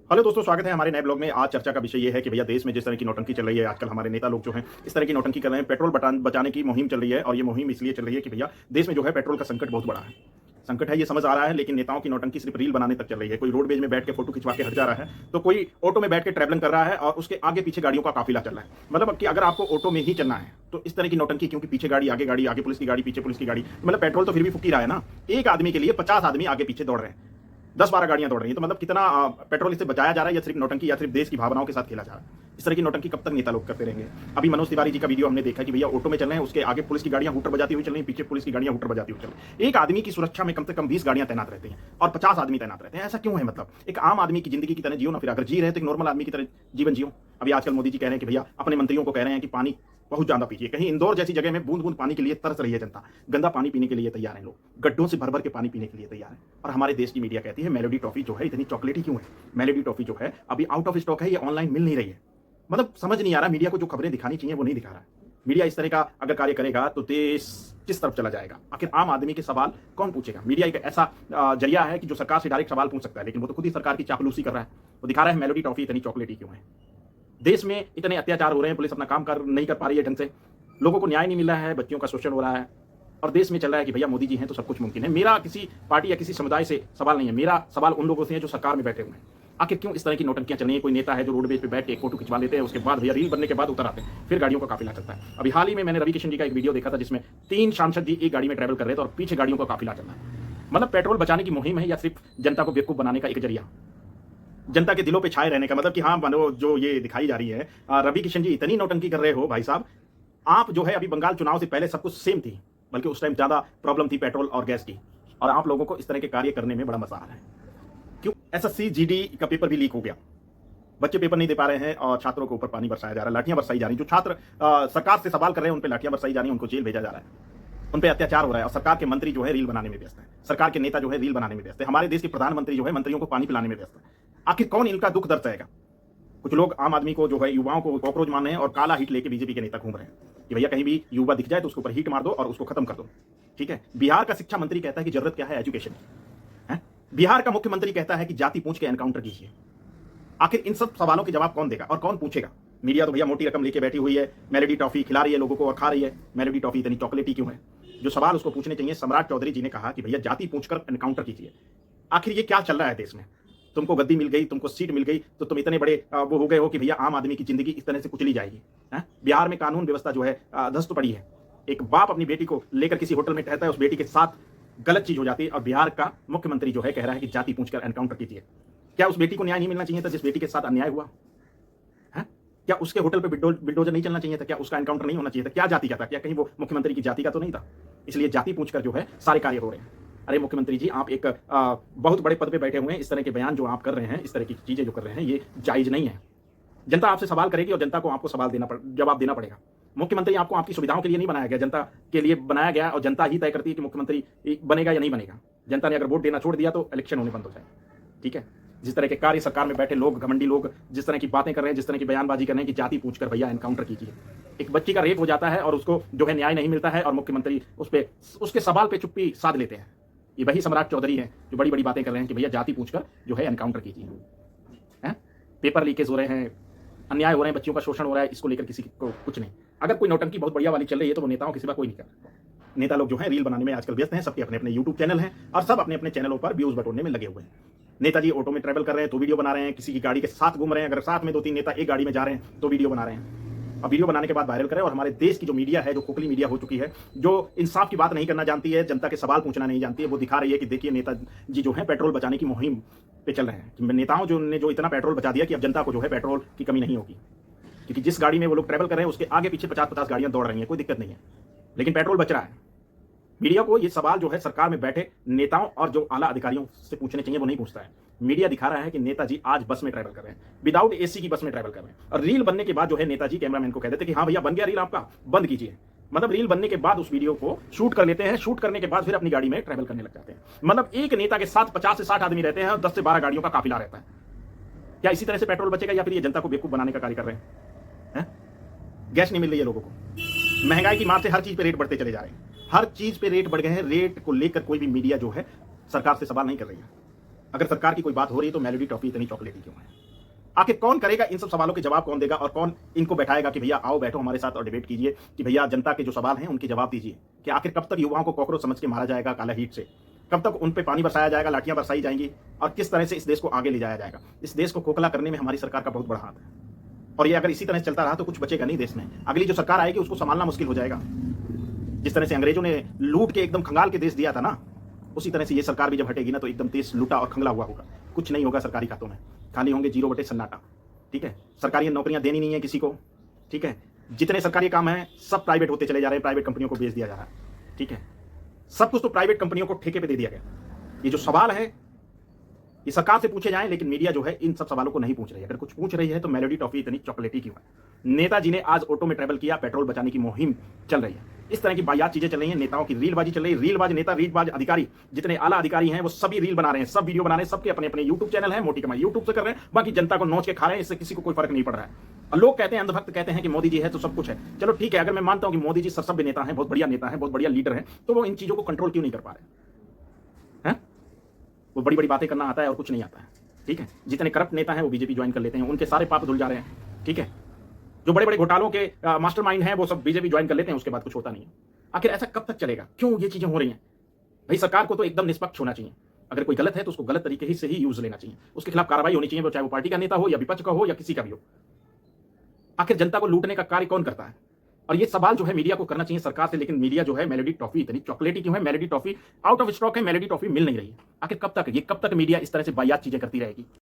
Hello दोस्तों, स्वागत है हमारे नए ब्लॉग में। आज चर्चा का विषय ये है कि भैया देश में जिस तरह की नौटंकी चल रही है आजकल, हमारे नेता लोग जो हैं इस तरह की नौटंकी कर रहे हैं। पेट्रोल बचाने की मुहिम चल रही है और ये मुहिम इसलिए चल रही है कि भैया देश में जो है पेट्रोल का संकट बहुत बड़ा है। संकट है, ये समझ आ रहा है, लेकिन नेताओं की नौटंकी सिर्फ रील बनाने तक चल रही है। कोई रोडवेज में बैठ के फोटो खिंचवा के हट जा रहा है, तो कोई ऑटो में बैठ के ट्रैवलिंग कर रहा है और उसके आगे पीछे गाड़ियों का काफिला चल रहा है। मतलब कि अगर आपको ऑटो में ही चलना है तो इस तरह की नौटंकी, क्योंकि पीछे गाड़ी, आगे पुलिस की गाड़ी, पीछे पुलिस की गाड़ी, मतलब पेट्रोल तो फिर भी फूक ही रहा है ना। एक आदमी के लिए 50 आदमी आगे पीछे दौड़ रहे हैं, 10-12 गाड़ियां दौड़ रही हैं। तो मतलब कितना पेट्रोल इससे बचाया जा रहा है, या सिर्फ नौटंकी, या सिर्फ देश की भावनाओं के साथ खेला जा रहा है। इस तरह की नौटंकी कब तक नेता लोग करते रहेंगे। अभी मनोज तिवारी जी का वीडियो हमने देखा कि भैया ऑटो में चल रहे हैं, उसके आगे पुलिस की गाड़ियां हुटर बजाती हुई चल रही हैं, पीछे पुलिस की गाड़ियां हुटर बजाती हुई चल रही हैं। एक आदमी की सुरक्षा में कम से कम 20 गाड़ियां तैनात रहती हैं और 50 आदमी तैनात रहते हैं। ऐसा क्यों है? मतलब एक आम आदमी की जिंदगी की तरह जियो ना। फिर अगर जी रहे तो एक नॉर्मल आदमी की तरह जीवन जियो। अभी आजकल मोदी जी कह रहे हैं कि भैया अपने मंत्रियों को कह रहे हैं कि पानी बहुत ज्यादा पीजिए। कहीं इंदौर जैसी जगह में बूंद बूंद पानी के लिए तरस रही है जनता। गंदा पानी पीने के लिए तैयार है लोग, गड्ढों से भर भर के पानी पीने के लिए तैयार है। और हमारे देश की मीडिया कहती है मेलोडी टॉफी जो है इतनी चॉकलेटी क्यों है। मेलोडी टॉफी जो है अभी आउट ऑफ स्टॉक है, ये ऑनलाइन मिल नहीं रही है। मतलब समझ नहीं आ रहा, मीडिया को जो खबरें दिखानी चाहिए वो नहीं दिखा रहा है। मीडिया इस तरह का अगर कार्य करेगा तो देश किस तरफ चला जाएगा। आखिर आम आदमी के सवाल कौन पूछेगा। मीडिया एक ऐसा जरिया है कि जो सरकार से डायरेक्ट सवाल पूछ सकता है, लेकिन वो तो खुद ही सरकार की चापलूसी कर रहा है। वो दिखा रहा है मेलोडी टॉफी इतनी चॉकलेटी क्यों है। देश में इतने अत्याचार हो रहे हैं, पुलिस अपना काम नहीं कर पा रही है ढंग से, लोगों को न्याय नहीं मिल रहा है, बच्चियों का शोषण हो रहा है, और देश में चल रहा है कि भैया मोदी जी हैं तो सब कुछ मुमकिन है। मेरा किसी पार्टी या किसी समुदाय से सवाल नहीं है, मेरा सवाल उन लोगों से है जो सरकार में बैठे हुए हैं। आखिर क्यों इस तरह की नौटंकियां चल रही हैं। कोई नेता है जो रोडवेज पे बैठ के एक फोटो खिंचवा लेते हैं, उसके बाद भैया रील बनने के बाद उतर आते हैं, फिर गाड़ियों का काफिला चलता है। अभी हाल ही में मैंने रवि किशन जी का एक वीडियो देखा था जिसमें 3 सांसद जी एक गाड़ी में ट्रैवल कर रहे थे और पीछे गाड़ियों का काफिला चल रहा है। मतलब पेट्रोल बचाने की मुहिम है या सिर्फ जनता को बेवकूफ बनाने का एक जरिया, जनता के दिलों पे छाए रहने का। मतलब कि हाँ मानो जो ये दिखाई जा रही है, रवि किशन जी इतनी नौटंकी कर रहे हो भाई साहब। आप जो है अभी बंगाल चुनाव से पहले सब कुछ सेम थी, बल्कि उस टाइम ज्यादा प्रॉब्लम थी पेट्रोल और गैस की, और आप लोगों को इस तरह के कार्य करने में बड़ा मजा आ रहा है। क्यों? एसएससी जीडी का पेपर भी लीक हो गया, बच्चे पेपर नहीं दे पा रहे हैं और छात्रों के ऊपर पानी बरसाया जा रहा है, लाठियां बरसाई जा रही। जो छात्र सरकार से सवाल कर रहे हैं उन पर लाठियां बरसाई जा रही हैं, उनको जेल भेजा जा रहा है, उन पर अत्याचार हो रहा है। और सरकार के मंत्री जो है रील बनाने में व्यस्त है, सरकार के नेता जो है रील बनाने में व्यस्त है, हमारे देश के प्रधानमंत्री जो है मंत्रियों को पानी पिलाने में व्यस्त है। आखिर कौन इनका दुख दर्शाएगा। कुछ लोग आम आदमी को जो है युवाओं को कॉकरोच मान रहे हैं और काला हिट लेके बीजेपी के नेता घूम रहे हैं कि भैया कहीं भी युवा दिख जाए तो उसके ऊपर हिट मार दो और उसको खत्म कर दो। ठीक है, बिहार का शिक्षा मंत्री कहता है कि जरूरत क्या है एजुकेशन की है। बिहार का मुख्यमंत्री कहता है कि जाति पूछ के एनकाउंटर कीजिए। आखिर इन सब सवालों के जवाब कौन देगा और कौन पूछेगा। मीडिया तो भैया मोटी रकम लेके बैठी हुई है, मेलोडी टॉफी खिला रही है लोगों को और खा रही है। मेलोडी टॉफी इतनी चॉकलेटी क्यों है। जो सवाल उसको पूछने चाहिए, सम्राट चौधरी जी ने कहा कि भैया जाति पूछकर एनकाउंटर कीजिए। आखिर ये क्या चल रहा है देश में। तुमको गद्दी मिल गई, तुमको सीट मिल गई, तो तुम इतने बड़े वो हो गए हो कि भैया आम आदमी की जिंदगी इस तरह से कुचली जाएगी। बिहार में कानून व्यवस्था जो है ध्वस्त पड़ी है। एक बाप अपनी बेटी को लेकर किसी होटल में ठहरता है, उस बेटी के साथ गलत चीज हो जाती है और बिहार का मुख्यमंत्री जो है कह रहा है कि जाति पूछकर एनकाउंटर कीजिए। क्या उस बेटी को न्याय नहीं मिलना चाहिए था जिस बेटी के साथ अन्याय हुआ है? क्या उसके होटल पे बिल्डोजर नहीं चलना चाहिए था? क्या उसका एनकाउंटर नहीं होना चाहिए था? क्या जाति का था? क्या कहीं वो मुख्यमंत्री की जाति का तो नहीं था? इसलिए जाति पूछकर जो है सारे कार्य हो रहे हैं। अरे मुख्यमंत्री जी, आप एक बहुत बड़े पद पे बैठे हुए हैं, इस तरह के बयान जो आप कर रहे हैं, इस तरह की चीजें जो कर रहे हैं, ये जायज नहीं है। जनता आपसे सवाल करेगी और जनता को आपको जवाब देना पड़ेगा। मुख्यमंत्री आपको आपकी सुविधाओं के लिए नहीं बनाया गया, जनता के लिए बनाया गया, और जनता ही तय करती है कि मुख्यमंत्री बनेगा या नहीं बनेगा। जनता ने अगर वोट देना छोड़ दिया तो इलेक्शन होने बंद हो जाए। ठीक है, जिस तरह के कार्य सरकार में बैठे लोग, घमंडी लोग जिस तरह की बातें कर रहे हैं, जिस तरह की बयानबाजी कर रहे हैं कि जाति पूछकर भैया एनकाउंटर कीजिए। एक बच्ची का रेप हो जाता है और उसको जो है न्याय नहीं मिलता है और मुख्यमंत्री उसके सवाल पे चुप्पी साध लेते हैं। ये वही सम्राट चौधरी हैं जो बड़ी बड़ी बातें कर रहे हैं कि भैया जाति पूछकर जो है एनकाउंटर कीजिए। पेपर लीकेज हो रहे हैं, अन्याय हो रहे हैं, बच्चियों का शोषण हो रहा है, इसको लेकर किसी को कुछ नहीं। अगर कोई नौटंकी बहुत बढ़िया वाली चल रही है तो वो नेताओं के सिवा कोई नहीं कर रहा। नेता लोग जो है रील बनाने में आजकल व्यस्त हैं, सबके अपने अपने यूट्यूब चैनल हैं और सब अपने अपने चैनलों पर व्यूज बटोरने में लगे हुए हैं। नेताजी ऑटो में ट्रैवल कर रहे हैं तो वीडियो बना रहे हैं, किसी की गाड़ी के साथ घूम रहे हैं, अगर साथ में 2-3 नेता एक गाड़ी में जा रहे हैं तो वीडियो बना रहे हैं। अब वीडियो बनाने के बाद वायरल करें। और हमारे देश की जो मीडिया है, जो खोखली मीडिया हो चुकी है, जो इंसाफ की बात नहीं करना जानती है, जनता के सवाल पूछना नहीं जानती है, वो दिखा रही है कि देखिए नेताजी जो है पेट्रोल बचाने की मुहिम पे चल रहे हैं। नेताओं ने जो इतना पेट्रोल बचा दिया कि अब जनता को जो है पेट्रोल की कमी नहीं होगी, क्योंकि जिस गाड़ी में वो लोग ट्रैवल कर रहे हैं उसके आगे पीछे 50-50 गाड़ियां दौड़ रही हैं, कोई दिक्कत नहीं है, लेकिन पेट्रोल बच रहा है। मीडिया को ये सवाल जो है सरकार में बैठे नेताओं और जो आला अधिकारियों से पूछने चाहिए वो नहीं पूछता है। मीडिया दिखा रहा है कि नेताजी आज बस में ट्रैवल कर रहे हैं, विदाउट एसी की बस में ट्रैवल कर रहे हैं, और रील बनने के बाद जो है नेताजी कैमरामैन को कह देते कि हाँ भैया बन गया रील आपका, बंद कीजिए। मतलब रील बनने के बाद उस वीडियो को शूट कर लेते हैं, शूट करने के बाद फिर अपनी गाड़ी में ट्रैवल करने लग जाते हैं। मतलब एक नेता के साथ 50 से 60 आदमी रहते हैं और 10 से 12 गाड़ियों का काफिला रहता है। क्या इसी तरह से पेट्रोल बचेगा या फिर ये जनता को बेवकूफ बनाने का कार्य कर रहे हैं? गैस नहीं मिल रही है लोगों को, महंगाई की मार से हर चीज पे रेट बढ़ते चले जा रहे हैं, हर चीज पे रेट बढ़ गए हैं। रेट को लेकर कोई भी मीडिया जो है सरकार से सवाल नहीं कर रही है। अगर सरकार की कोई बात हो रही है तो मेलोडी टॉफी इतनी चॉकलेटी क्यों है? आखिर कौन करेगा इन सब सवालों के जवाब, कौन देगा और कौन इनको बैठाएगा कि भैया आओ बैठो हमारे साथ और डिबेट कीजिए कि भैया जनता के जो सवाल हैं उनके जवाब दीजिए कि आखिर कब तक युवाओं को कॉकरोच समझ के मारा जाएगा काला हीट से, कब तक उन पे पानी बरसाया जाएगा, लाठियां बरसाई जाएंगी और किस तरह से इस देश को आगे ले जाया जाएगा। इस देश को खोखला करने में हमारी सरकार का बहुत बड़ा हाथ है और ये अगर इसी तरह चलता रहा तो कुछ बचेगा नहीं देश में। अगली जो सरकार आएगी उसको संभालना मुश्किल हो जाएगा। जिस तरह से अंग्रेजों ने लूट के एकदम खंगाल के देश दिया था ना, उसी तरह से ये सरकार भी जब हटेगी ना तो एकदम देश लूटा और खंगला हुआ होगा। कुछ नहीं होगा सरकारी खातों में, खाली होंगे जीरो बटे सन्नाटा। ठीक है, सरकारी नौकरियां देनी नहीं है किसी को। ठीक है, जितने सरकारी काम हैं सब प्राइवेट होते चले जा रहे हैं, प्राइवेट कंपनियों को बेच दिया जा रहा है। ठीक है, सब कुछ तो प्राइवेट कंपनियों को ठेके पे दे दिया गया। ये जो सवाल है ये सरकार से पूछे जाएं, लेकिन मीडिया जो है इन सब सवालों को नहीं पूछ रही है। अगर कुछ पूछ रही है तो मेलोडी टॉफी इतनी चॉकलेटी क्यों है? नेताजी ने आज ऑटो में ट्रैवल किया, पेट्रोल बचाने की मुहिम चल रही है। इस तरह की वाहियात चीजें चल रही हैं, नेताओं की रीलबाजी चल रही है। रीलबाज नेता, रीलबाज अधिकारी, जितने आला अधिकारी हैं वो सभी रील बना रहे हैं, सब वीडियो बना रहे हैं, सबके अपने अपने यूट्यूब चैनल है, मोटी कमाई यूट्यूब से कर रहे हैं, बाकी जनता को नोच के खा रहे हैं, इससे किसी को कोई फर्क नहीं पड़ रहा है। और लोग कहते हैं, अंधभक्त कहते हैं कि मोदी जी है तो सब कुछ है। चलो ठीक है, अगर मैं मानता हूं कि मोदी जी सभ्य नेता है, बहुत बढ़िया नेता है, बहुत बढ़िया लीडर है, तो वो इन चीजों को कंट्रोल क्यों नहीं कर पा रहे हैं? वो बड़ी बड़ी बातें करना आता है और कुछ नहीं आता है। ठीक है, जितने करप्ट नेता हैं वो बीजेपी ज्वाइन कर लेते हैं, उनके सारे पाप धुल जा रहे हैं। ठीक है, जो बड़े बड़े घोटालों के मास्टरमाइंड हैं वो सब बीजेपी ज्वाइन कर लेते हैं, उसके बाद कुछ होता नहीं है। आखिर ऐसा कब तक चलेगा? क्यों ये चीजें हो रही हैं? भाई सरकार को तो एकदम निष्पक्ष होना चाहिए। अगर कोई गलत है तो उसको गलत तरीके से ही यूज लेना चाहिए, उसके खिलाफ कार्रवाई होनी चाहिए, चाहे वो पार्टी का नेता हो या विपक्ष का हो या किसी का भी हो। आखिर जनता को लूटने का कार्य कौन करता है? और ये सवाल जो है मीडिया को करना चाहिए सरकार से, लेकिन मीडिया जो है मेलोडी टॉफी इतनी चॉकलेटी क्यों है? Melody toffee out of stock है, मेलोडी टॉफी मिल नहीं रही है। आखिर कब तक मीडिया इस तरह से वाहियात चीजें करती रहेगी?